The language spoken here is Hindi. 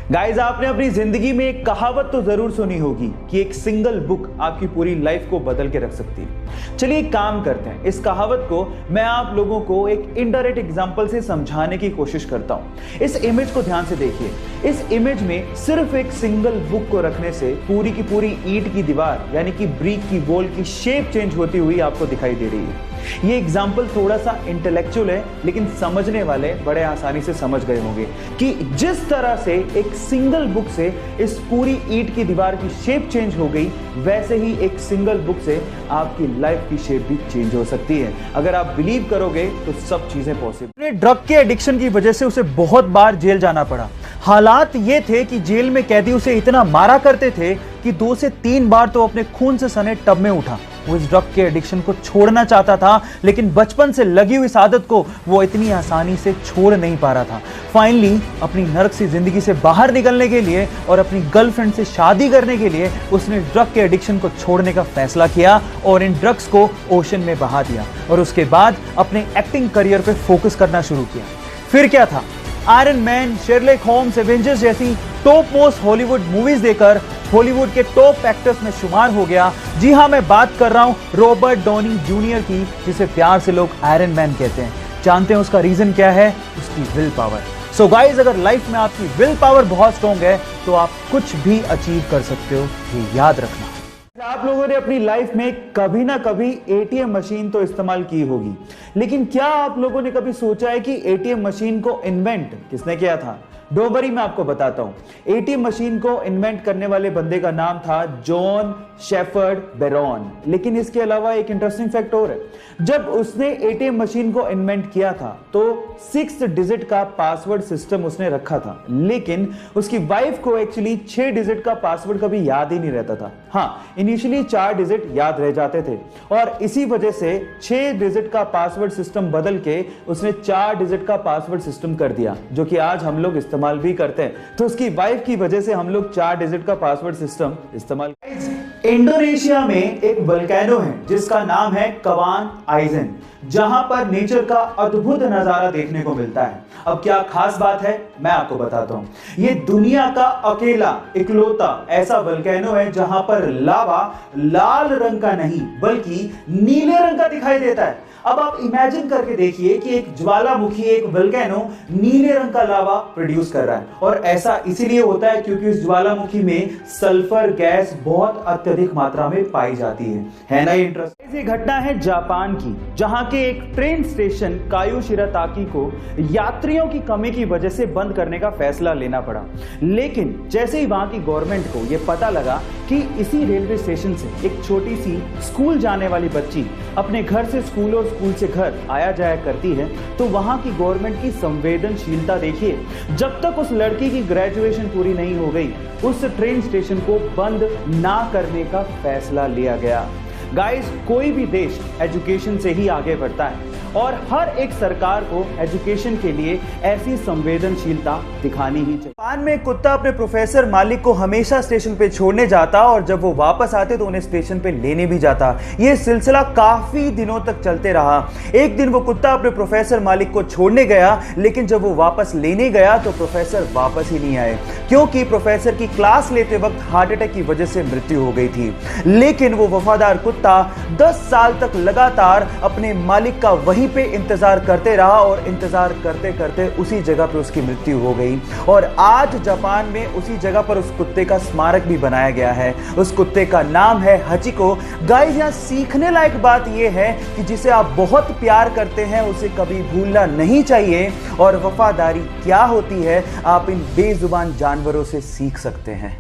गाइस, आपने अपनी जिंदगी में एक कहावत तो जरूर सुनी होगी कि एक सिंगल बुक आपकी पूरी लाइफ को बदल के रख सकती है। चलिए एक काम करते हैं, इस कहावत को मैं आप लोगों को एक इनडायरेक्ट एग्जांपल से समझाने की कोशिश करता हूं। इस इमेज को ध्यान से देखिए। इस इमेज में सिर्फ एक सिंगल बुक को रखने से पूरी की पूरी ईंट की दीवार यानी कि ब्रिक की वॉल की शेप चेंज होती हुई आपको दिखाई दे रही है। ये एग्जाम्पल थोड़ा सा इंटेलेक्चुअल है, लेकिन समझने वाले बड़े आसानी से समझ गए होंगे कि जिस तरह से एक सिंगल बुक से इस पूरी ईंट की दीवार की शेप चेंज हो गई, वैसे ही एक सिंगल बुक से आपकी लाइफ की शेप भी चेंज हो सकती है। अगर आप बिलीव करोगे तो सब चीजें पॉसिबल। ड्रग के एडिक्शन की वजह से उसे बहुत बार जेल जाना पड़ा। हालात ये थे कि जेल में कैदी उसे इतना मारा करते थे कि 2 से 3 बार तो अपने खून से सने टब में उठा। वो इस ड्रग के एडिक्शन को छोड़ना चाहता था, लेकिन बचपन से लगी हुई इस आदत को वो इतनी आसानी से छोड़ नहीं पा रहा था। फाइनली अपनी नरक सी जिंदगी से बाहर निकलने के लिए और अपनी गर्लफ्रेंड से शादी करने के लिए उसने ड्रग के एडिक्शन को छोड़ने का फैसला किया और इन ड्रग्स को ओशन में बहा दिया और उसके बाद अपने एक्टिंग करियर पे फोकस करना शुरू किया। फिर क्या था, Iron Man, Sherlock Holmes, Avengers जैसी टॉप मोस्ट हॉलीवुड मूवीज देकर हॉलीवुड के टॉप एक्टर्स में शुमार हो गया। जी हां, मैं बात कर रहा हूं रॉबर्ट डॉनी जूनियर की, जिसे प्यार से लोग आयरन मैन कहते हैं। जानते हैं उसका रीजन क्या है? उसकी विल पावर। सो गाइज, अगर लाइफ में आपकी विल पावर बहुत स्ट्रॉन्ग है तो आप कुछ भी अचीव कर सकते हो, ये याद रखना। आप लोगों ने अपनी लाइफ में कभी ना कभी एटीएम मशीन तो इस्तेमाल की होगी, लेकिन क्या आप लोगों ने कभी सोचा है कि एटीएम मशीन को इन्वेंट किसने किया था? डोंट वरी, मैं आपको बताता हूं। एटीएम मशीन को इन्वेंट करने वाले बंदे का नाम था जॉन शेफर्ड बेरॉन। लेकिन इसके अलावा एक इंटरेस्टिंग फैक्ट और है। जब उसने एटीएम मशीन को इन्वेंट किया था तो 6 डिजिट का पासवर्ड सिस्टम उसने रखा था, लेकिन उसकी वाइफ को एक्चुअली 6 डिजिट का पासवर्ड कभी याद ही नहीं रहता था। हाँ, इनिशियली 4 डिजिट याद रह जाते थे और इसी वजह से 6 डिजिट का पासवर्ड सिस्टम बदल के उसने 4 डिजिट का पासवर्ड सिस्टम कर दिया, जो कि आज हम लोग इस्तेमाल भी करते हैं। तो उसकी वाइफ की वजह से हम लोग 4 डिजिट का पासवर्ड सिस्टम इस्तेमाल। इंडोनेशिया में एक वोल्केनो है जिसका नाम है कवान आइजन, जहां पर नेचर का अद्भुत नजारा देखने को मिलता है। अब क्या खास बात है, मैं आपको बताता हूं। ये दुनिया का अकेला इकलौता ऐसा वोल्केनो है जहां पर लावा लाल रंग का नहीं बल्कि नीले रंग का दिखाई देता है। अब आप इमेजिन करके देखिए कि एक ज्वालामुखी, एक वोल्केनो नीले रंग का लावा प्रोड्यूस कर रहा है, और ऐसा इसीलिए होता है क्योंकि उस ज्वालामुखी में सल्फर गैस बहुत अत्यधिक मात्रा में पाई जाती है ना इंटरेस्टिंग। ये घटना है जापान की, जहां के एक ट्रेन स्टेशन कायुशिराताकी को यात्रियों की कमी की वजह से बंद करने का फैसला लेना पड़ा। लेकिन जैसे ही वहां की गवर्नमेंट को यह पता लगा कि इसी रेलवे स्टेशन से एक छोटी सी स्कूल जाने वाली बच्ची अपने घर से स्कूल और स्कूल से घर आया जाया करती है, तो वहां की गवर्नमेंट की संवेदनशीलता देखिए। जब तक उस लड़की की ग्रेजुएशन पूरी नहीं हो गई, उस ट्रेन स्टेशन को बंद ना करने का फैसला लिया गया। गाइस, कोई भी देश एजुकेशन से ही आगे बढ़ता है और हर एक सरकार को एजुकेशन के लिए ऐसी संवेदनशीलता दिखानी ही चाहिए। जापान में कुत्ता अपने प्रोफेसर मालिक को हमेशा स्टेशन पे छोड़ने जाता और जब वो वापस आते तो उन्हें स्टेशन पे लेने भी जाता। ये सिलसिला काफी दिनों तक चलते रहा। एक दिन वो कुत्ता अपने प्रोफेसर मालिक को छोड़ने गया, लेकिन जब वो वापस लेने गया तो प्रोफेसर वापस ही नहीं आए, क्योंकि प्रोफेसर की क्लास लेते वक्त हार्ट अटैक की वजह से मृत्यु हो गई थी। लेकिन वो वफादार कुत्ता 10 साल तक लगातार अपने मालिक का वहीं पे इंतजार करते रहा और इंतजार करते करते उसी जगह पे उसकी मृत्यु हो गई। और आज जापान में उसी जगह पर उस कुत्ते का स्मारक भी बनाया गया है। उस कुत्ते का नाम है हचिको। गाइस, यहां सीखने लायक बात यह है कि जिसे आप बहुत प्यार करते हैं उसे कभी भूलना नहीं चाहिए, और वफादारी क्या होती है आप इन बेजुबान जानवरों से सीख सकते हैं।